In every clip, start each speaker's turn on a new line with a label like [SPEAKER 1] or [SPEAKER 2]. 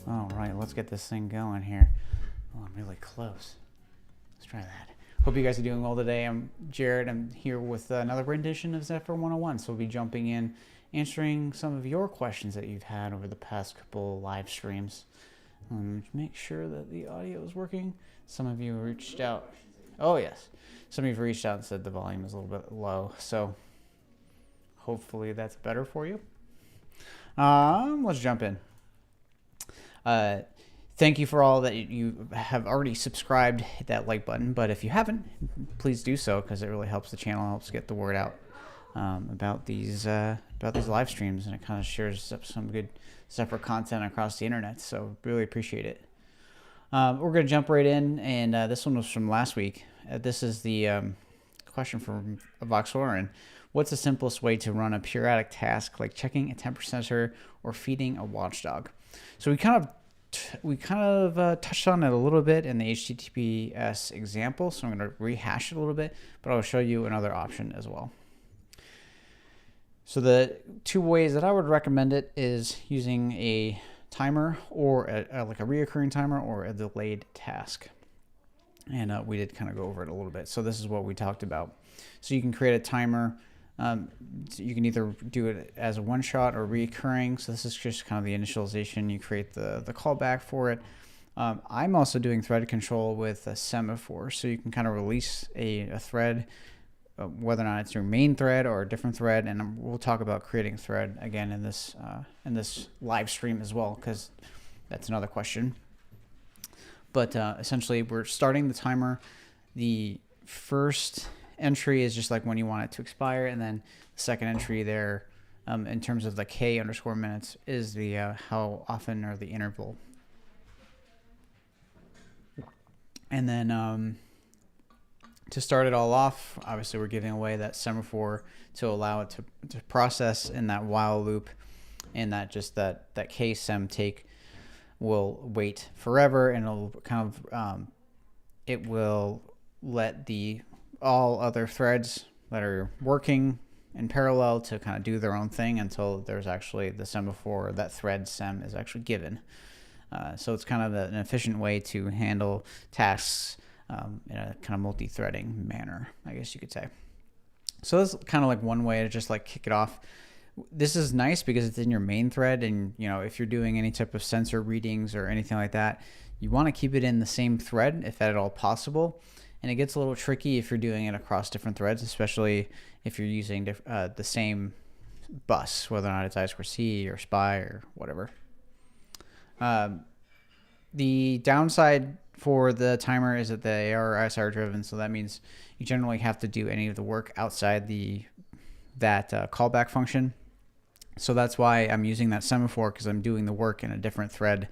[SPEAKER 1] All right, let's get this thing going here. Oh, I'm really close. Let's try that. Hope you guys are doing well today. I'm Jared. I'm here with another rendition of Zephyr 101. So we'll be jumping in, answering some of your questions that you've had over the past couple live streams. Make sure that the audio is working. Some of you reached out. Oh, yes. Some of you have reached out and said the volume is a little bit low. So hopefully that's better for you. Let's jump in. Thank you for all that you have already subscribed. Hit that like button, but if you haven't, please do so because it really helps the channel, helps get the word out about these live streams, and it kind of shares up some good Zephyr content across the internet. So really appreciate it. We're gonna jump right in, and this one was from last week. This is the question from Voxoran. What's the simplest way to run a periodic task like checking a temper sensor or feeding a watchdog? So we kind of touched on it a little bit in the HTTPS example, so I'm going to rehash it a little bit, but I'll show you another option as well. So the two ways that I would recommend it is using a timer or like a reoccurring timer or a delayed task. And we did kind of go over it a little bit. So this is what we talked about. So you can create a timer. You can either do it as a one-shot or recurring. So this is just kind of the initialization. You create the callback for it. I'm also doing thread control with a semaphore. So you can kind of release a thread, whether or not it's your main thread or a different thread. And we'll talk about creating a thread again in this live stream as well, because that's another question. But essentially, we're starting the timer. The first entry is just like when you want it to expire, and then the second entry there in terms of the k_minutes is the how often or the interval. And then to start it all off, obviously we're giving away that semaphore to allow it to process in that while loop, and that just that ksem take will wait forever, and it'll kind of it will let all other threads that are working in parallel to kind of do their own thing until there's actually the semaphore, that thread sem is actually given. So it's kind of an efficient way to handle tasks in a kind of multi-threading manner, I guess you could say. So that's kind of like one way to just like kick it off. This is nice because it's in your main thread, and you know, if you're doing any type of sensor readings or anything like that, you want to keep it in the same thread if at all possible. And it gets a little tricky if you're doing it across different threads, especially if you're using the same bus, whether or not it's I2C or SPI or whatever. The downside for the timer is that they are ISR driven, so that means you generally have to do any of the work outside that callback function. So that's why I'm using that semaphore, because I'm doing the work in a different thread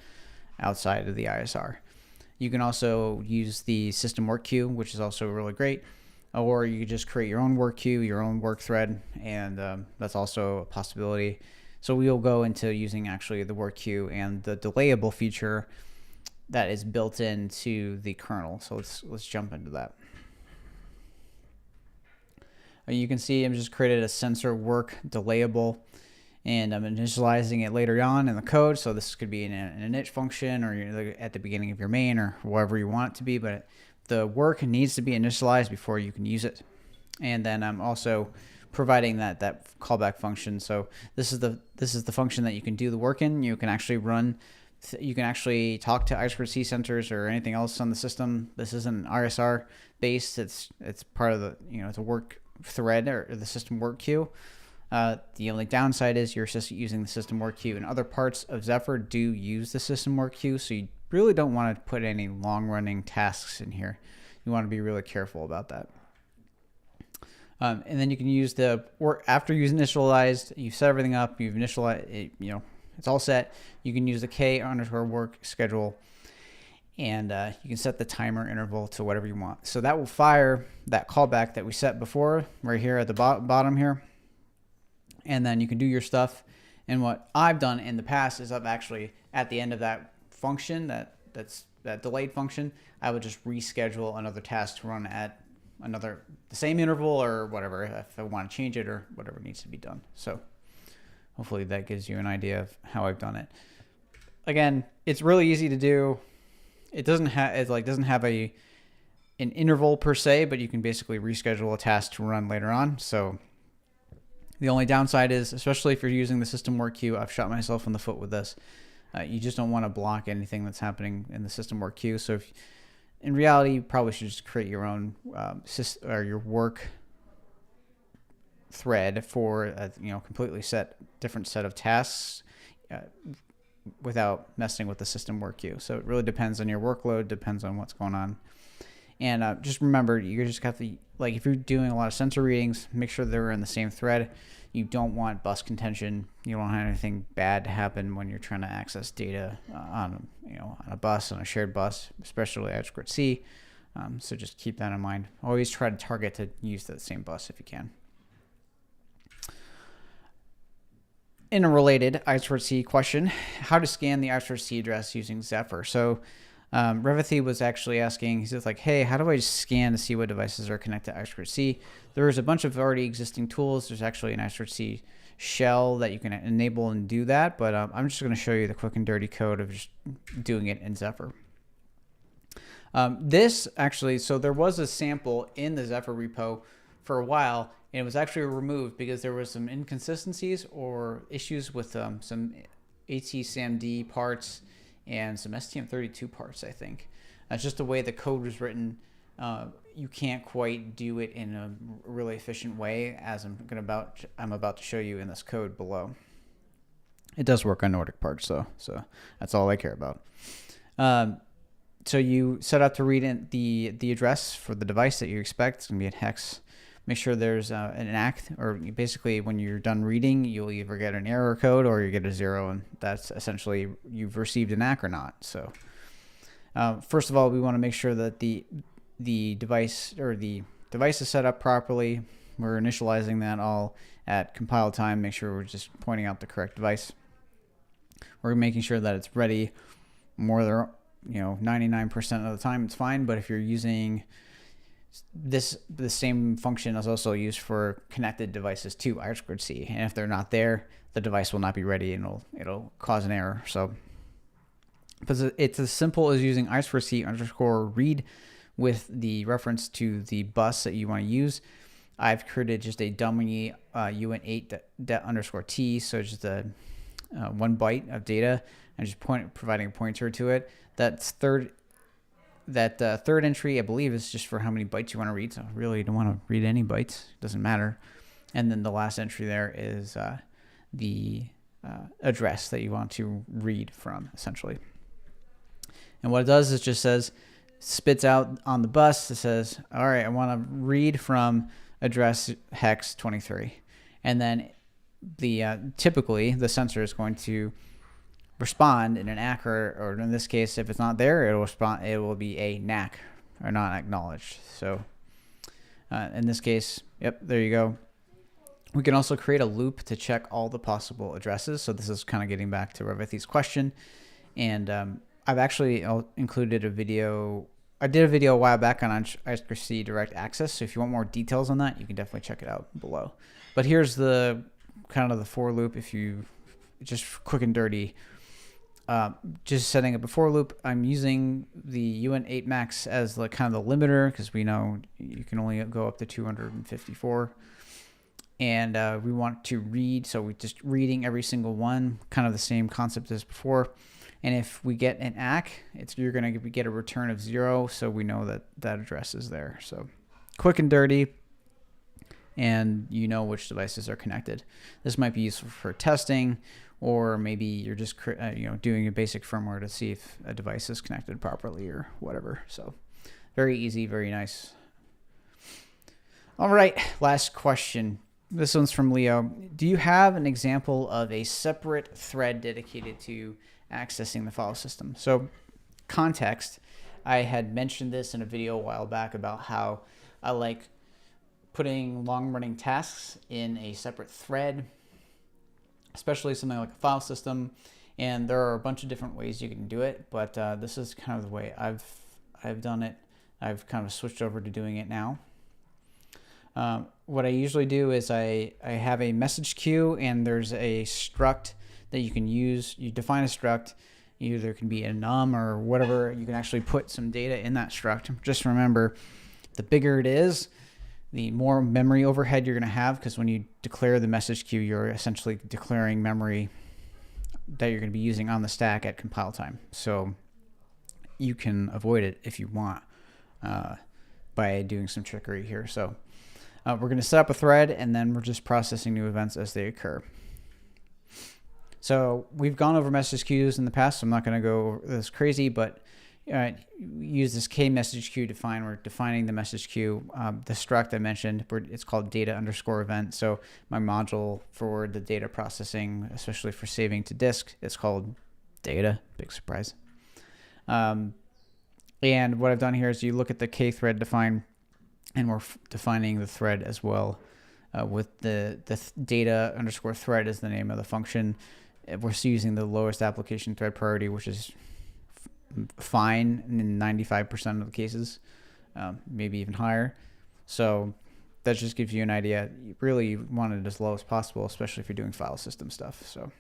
[SPEAKER 1] outside of the ISR. You can also use the system work queue, which is also really great, or you could just create your own work queue, your own work thread, and that's also a possibility. So we'll go into using actually the work queue and the delayable feature that is built into the kernel. So let's jump into that. You can see I'm just created a sensor work delayable, and I'm initializing it later on in the code. So this could be an init function, or at the beginning of your main, or wherever you want it to be, but the work needs to be initialized before you can use it. And then I'm also providing that callback function. So this is the function that you can do the work in. You can actually talk to I2C sensors or anything else on the system. This isn't ISR based. It's part of the, it's a work thread or the system work queue. The only downside is you're just using the system work queue, and other parts of Zephyr do use the system work queue, so you really don't want to put any long-running tasks in here. You want to be really careful about that. And then you can use after you've initialized, you've set everything up, you've initialized it, it's all set. You can use the k_work schedule, and you can set the timer interval to whatever you want. So that will fire that callback that we set before right here at the bottom here. And then you can do your stuff. And what I've done in the past is I've actually, at the end of that function, that delayed function, I would just reschedule another task to run at the same interval or whatever, if I want to change it or whatever needs to be done. So hopefully that gives you an idea of how I've done it. again, it's really easy to do. It doesn't have an interval per se, but you can basically reschedule a task to run later on. So the only downside is, especially if you're using the system work queue, I've shot myself in the foot with this. You just don't want to block anything that's happening in the system work queue. So in reality, you probably should just create your own or your work thread for a completely different set of tasks without messing with the system work queue. So it really depends on your workload, depends on what's going on. And just remember, you just have to, like, if you're doing a lot of sensor readings, make sure they're in the same thread. You don't want bus contention. You don't want anything bad to happen when you're trying to access data on a bus, on a shared bus, especially I2C. So just keep that in mind. Always try to target to use the same bus if you can. In a related I2C question, how to scan the I2C address using Zephyr. So Revithy was actually asking, he says like, hey, how do I just scan to see what devices are connected to I2C? There's a bunch of already existing tools. There's actually an I2C shell that you can enable and do that, but I'm just going to show you the quick and dirty code of just doing it in Zephyr. This actually, so there was a sample in the Zephyr repo for a while, and it was actually removed because there was some inconsistencies or issues with some AT-SAMD parts and some STM32 parts, I think. That's just the way the code was written. You can't quite do it in a really efficient way, as I'm about to show you in this code below. It does work on Nordic parts, so that's all I care about. So you set out to read in the address for the device that you expect. It's going to be in hex. Make sure there's an ACK, or basically when you're done reading, you'll either get an error code or you get a 0, and that's essentially you've received an ACK or not. So first of all, we want to make sure that the device is set up properly. We're initializing that all at compile time. Make sure we're just pointing out the correct device. We're making sure that it's ready more than 99% of the time. It's fine, but if you're using the same function is also used for connected devices to I2C, and if they're not there, the device will not be ready and it'll cause an error. So it's as simple as using I2C_read with the reference to the bus that you want to use. I've created just a dummy uint8._t, so just a 1 byte of data, and just providing a pointer to it. That third entry, I believe, is just for how many bytes you want to read. So really, you don't want to read any bytes. It doesn't matter. And then the last entry there is the address that you want to read from, essentially. And what it does is just spits out on the bus. It says, all right, I want to read from address hex 23. And then typically the sensor is going to respond in an ACK, or in this case, if it's not there, it will respond. It will be a NAC, or not acknowledged. So in this case, yep, there you go. We can also create a loop to check all the possible addresses. So this is kind of getting back to Revithy's question, and I've actually included a video. I did a video a while back on I2C direct access. So if you want more details on that, you can definitely check it out below. But here's the kind of the for loop. If you just quick and dirty. Just setting up a for loop. I'm using the uint8 max as the kind of the limiter, because we know you can only go up to 254, and we want to read, so we're just reading every single one, kind of the same concept as before. And if we get an ACK, you're going to get a return of 0, so we know that address is there. So quick and dirty, and you know which devices are connected. This might be useful for testing, or maybe you're just doing a basic firmware to see if a device is connected properly or whatever. So very easy, very nice. All right, last question. This one's from Leo. Do you have an example of a separate thread dedicated to accessing the file system? So context, I had mentioned this in a video a while back about how I like putting long-running tasks in a separate thread, especially something like a file system, and there are a bunch of different ways you can do it, but this is kind of the way I've done it. I've kind of switched over to doing it now. What I usually do is I have a message queue, and there's a struct that you can use. You define a struct, Either can be a num or whatever. You can actually put some data in that struct. Just remember, the bigger it is, the more memory overhead you're going to have, because when you declare the message queue, you're essentially declaring memory that you're going to be using on the stack at compile time. So you can avoid it if you want by doing some trickery here. So we're going to set up a thread, and then we're just processing new events as they occur. So we've gone over message queues in the past, so I'm not going to go this crazy, but use this k message queue define. We're defining the message queue. The struct I mentioned, it's called data underscore event. So my module for the data processing, especially for saving to disk, it's called data. Big surprise. And what I've done here is you look at the k thread define, and we're defining the thread as well with the data underscore thread is the name of the function. We're using the lowest application thread priority, which is fine in 95% of the cases, maybe even higher. So that just gives you an idea. You really want it as low as possible, especially if you're doing file system stuff. So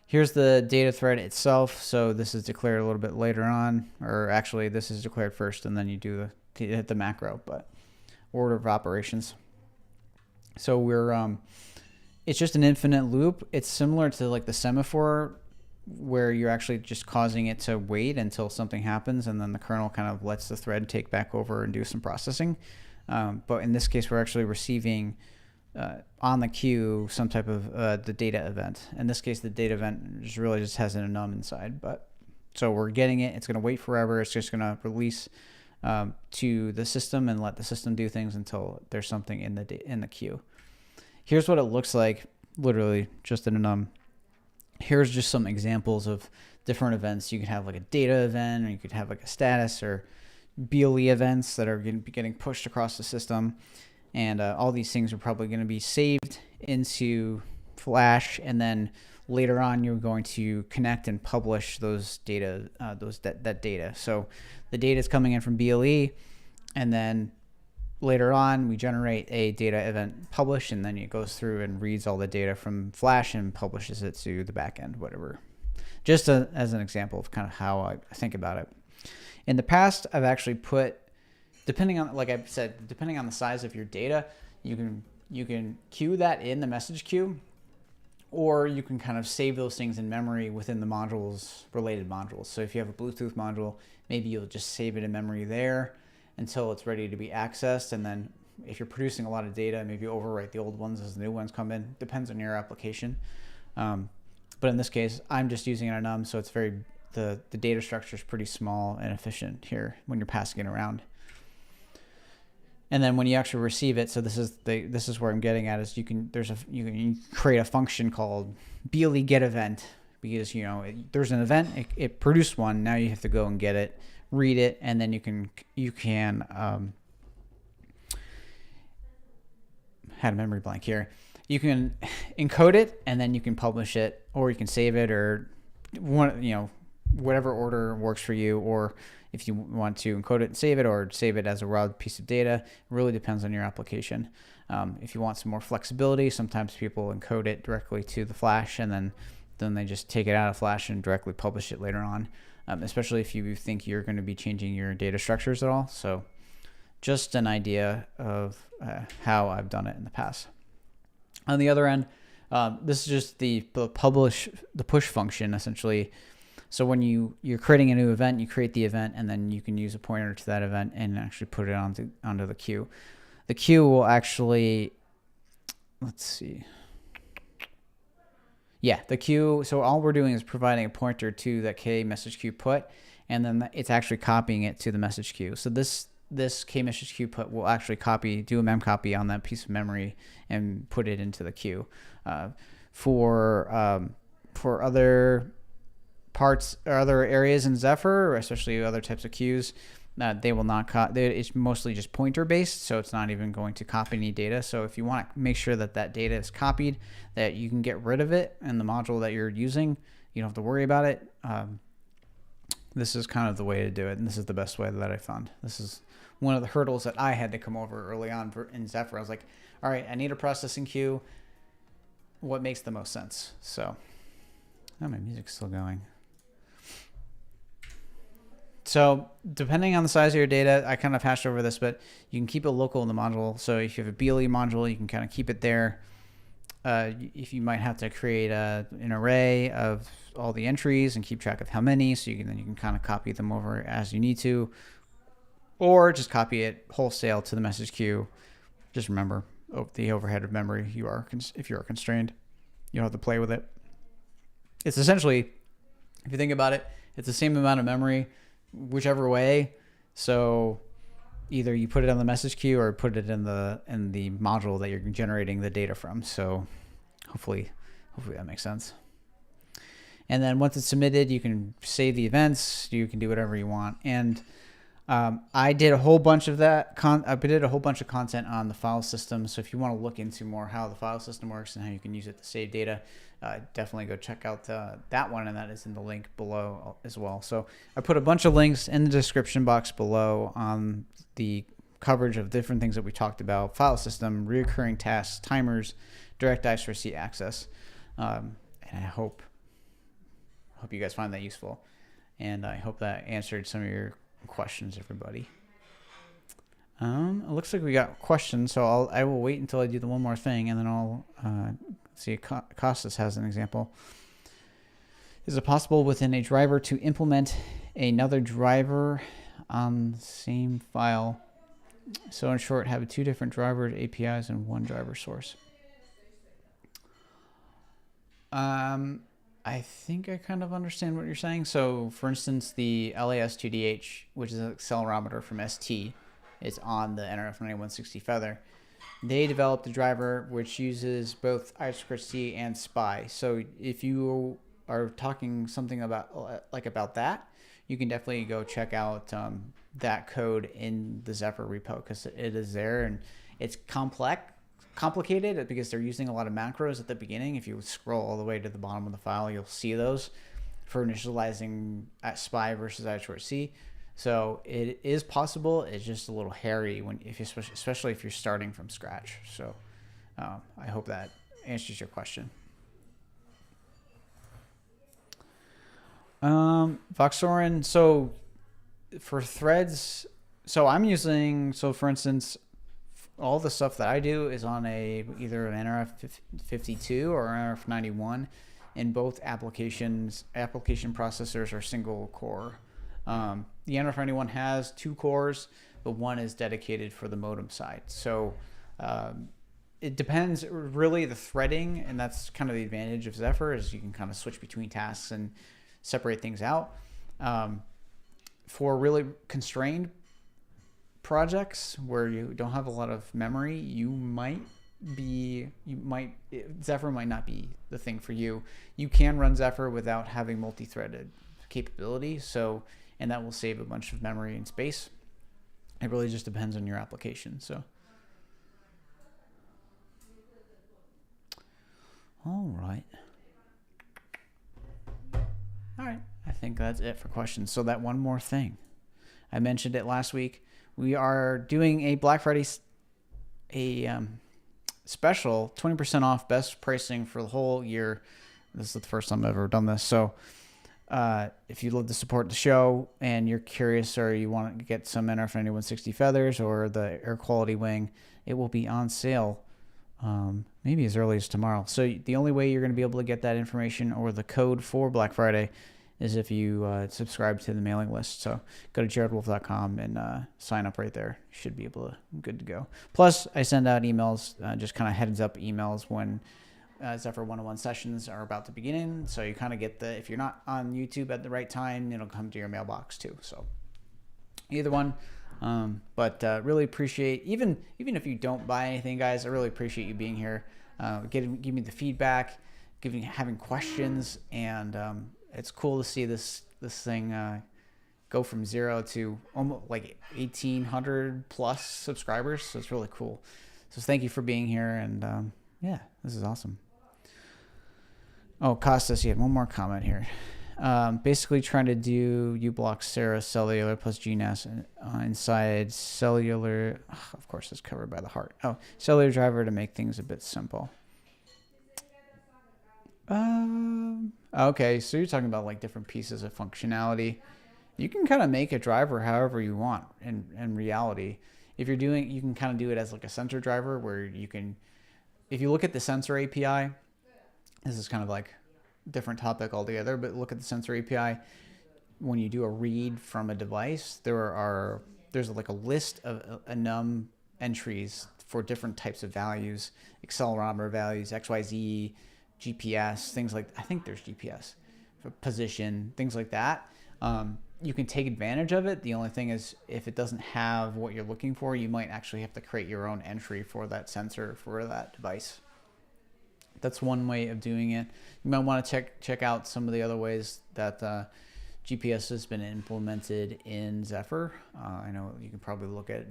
[SPEAKER 1] here's the data thread itself. So this is declared a little bit later on, or actually this is declared first, and then you do hit the macro, but order of operations. So we're it's just an infinite loop. It's similar to like the semaphore, where you're actually just causing it to wait until something happens, and then the kernel kind of lets the thread take back over and do some processing. But in this case, we're actually receiving on the queue some type of the data event. In this case, the data event just has an enum inside. But so we're getting it. It's going to wait forever. It's just going to release to the system and let the system do things until there's something in the queue. Here's what it looks like, literally just in enum. Here's just some examples of different events. You could have like a data event, or you could have like a status or BLE events that are going to be getting pushed across the system. And all these things are probably going to be saved into Flash, and then later on you're going to connect and publish those data, that data. So the data is coming in from BLE, and then later on we generate a data event publish, and then it goes through and reads all the data from Flash and publishes it to the backend, whatever. Just as an example of kind of how I think about it. In the past, I've actually put, depending on, like I said, depending on the size of your data, you can queue that in the message queue, or you can kind of save those things in memory within the modules, related modules. So if you have a Bluetooth module, maybe you'll just save it in memory there until it's ready to be accessed. And then if you're producing a lot of data, maybe overwrite the old ones as the new ones come in. Depends on your application. But in this case, I'm just using an enum, so it's the data structure is pretty small and efficient here when you're passing it around. And then when you actually receive it, so this is where I'm getting at, is you can create a function called BLE get event, because there's an event, it produced one, now you have to go and get it, read it, and then you can had a memory blank here. You can encode it, and then you can publish it, or you can save it, or whatever order works for you, or if you want to encode it and save it, or save it as a raw piece of data. It really depends on your application. If you want some more flexibility, sometimes people encode it directly to the Flash, and then they just take it out of Flash and directly publish it later on, especially if you think you're going to be changing your data structures at all. So just an idea of how I've done it in the past. On the other end, this is just the push function, essentially. So when you're creating a new event, you create the event, and then you can use a pointer to that event and actually put it onto the queue. The queue will actually, let's see. Yeah, the queue. So all we're doing is providing a pointer to that k message queue put, and then it's actually copying it to the message queue. So this k message queue put will actually do a mem copy on that piece of memory and put it into the queue. For other parts or other areas in Zephyr, or especially other types of queues, they will not it's mostly just pointer based, so it's not even going to copy any data. So if you want to make sure that data is copied, that you can get rid of it in the module that you're using, you don't have to worry about it. This is kind of the way to do it, and this is the best way that I found. This is one of the hurdles that I had to come over early on in Zephyr. I was like, all right, I need a processing queue. What makes the most sense? So Oh, my music's still going. So depending on the size of your data, I kind of hashed over this, but you can keep it local in the module. So if you have a BLE module, you can kind of keep it there. If you might have to create an array of all the entries and keep track of how many, so then you can kind of copy them over as you need to, or just copy it wholesale to the message queue. Just remember the overhead of memory if you are constrained. You don't have to play with it. It's essentially, if you think about it, it's the same amount of memory, whichever way. So either you put it on the message queue or put it in the module that you're generating the data from. So hopefully that makes sense. And then once it's submitted, you can save the events. You can do whatever you want. And I did a whole bunch of that. I did a whole bunch of content on the file system. So if you want to look into more how the file system works and how you can use it to save data, definitely go check out that one, and that is in the link below as well. So I put a bunch of links in the description box below on the coverage of different things that we talked about: file system, recurring tasks, timers, direct I2C access. And I hope you guys find that useful, and I hope that answered some of your questions, everybody. It looks like we got questions, so I will wait until I do the one more thing, and then I'll see. Costas has an example. Is it possible within a driver to implement another driver on the same file? So in short, have two different driver APIs and one driver source. I think I kind of understand what you're saying. So for instance, the LAS2DH, which is an accelerometer from ST, is on the NRF9160 Feather. They developed a driver which uses both I2C and SPI. So if you are talking something about that, you can definitely go check out that code in the Zephyr repo, because it is there, and it's complicated because they're using a lot of macros at the beginning. If you scroll all the way to the bottom of the file, you'll see those for initializing at SPI versus I2C. So it is possible. It's just a little hairy especially if you're starting from scratch. So I hope that answers your question. Voxorin. So for threads, so for instance, all the stuff that I do is on either an NRF52 or NRF91, and both application processors are single core. The NRF91 has 2 cores, but one is dedicated for the modem side. So it depends really the threading, and that's kind of the advantage of Zephyr, is you can kind of switch between tasks and separate things out. For really constrained projects where you don't have a lot of memory, Zephyr might not be the thing for you. You can run Zephyr without having multi-threaded capability, and that will save a bunch of memory and space. It really just depends on your application. So, all right. I think that's it for questions. So that one more thing, I mentioned it last week. We are doing a Black Friday special, 20% off, best pricing for the whole year. This is the first time I've ever done this. So if you'd love to support the show and you're curious, or you want to get some NRF9160 feathers or the air quality wing, it will be on sale maybe as early as tomorrow. So the only way you're going to be able to get that information or the code for Black Friday is if you subscribe to the mailing list. So go to jaredwolf.com and sign up right there. You should be good to go. Plus, I send out emails, just kind of heads up emails when Zephyr 101 sessions are about to begin. So you kind of get if you're not on YouTube at the right time, it'll come to your mailbox too. So either one. But really appreciate, even if you don't buy anything, guys, I really appreciate you being here, give me the feedback, having questions, and it's cool to see this thing go from 0 to almost like 1,800 plus subscribers. So it's really cool. So thank you for being here, and yeah, this is awesome. Oh, Costas, you had one more comment here. Basically trying to do uBlock Sarah cellular plus GNAS inside cellular. Of course, it's covered by the heart. Oh, cellular driver to make things a bit simple. Okay, so you're talking about like different pieces of functionality. You can kind of make a driver however you want in reality. If you're doing, you can kind of do it as like a sensor driver where you can, if you look at the sensor API, this is kind of like a different topic altogether, but look at the sensor API. When you do a read from a device, there's like a list of enum entries for different types of values, accelerometer values, XYZ, GPS, things like, I think there's GPS, for position, things like that. You can take advantage of it. The only thing is if it doesn't have what you're looking for, you might actually have to create your own entry for that sensor for that device. That's one way of doing it. You might want to check out some of the other ways that GPS has been implemented in Zephyr. I know you can probably look at,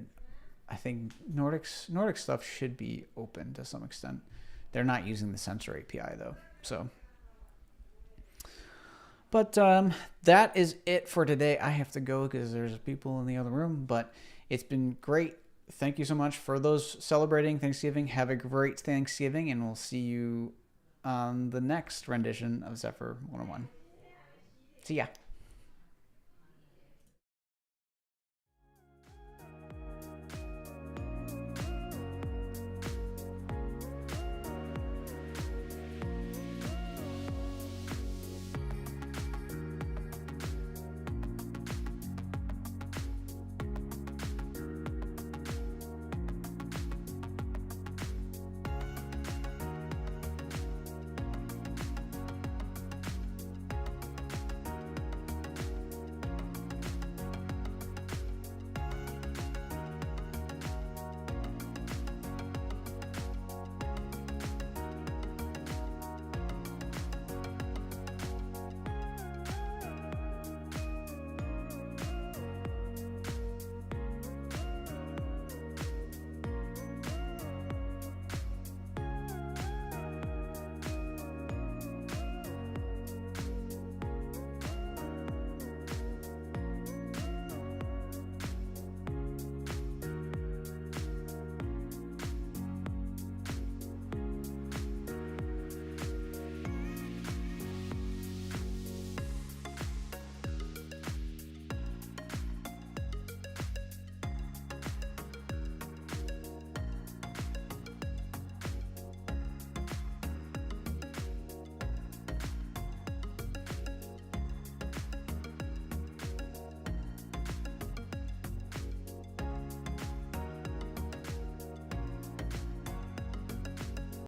[SPEAKER 1] I think Nordic stuff should be open to some extent. They're not using the sensor API though. So, but that is it for today. I have to go because there's people in the other room, but it's been great. Thank you so much for those celebrating Thanksgiving. Have a great Thanksgiving, and we'll see you on the next rendition of Zephyr 101. See ya.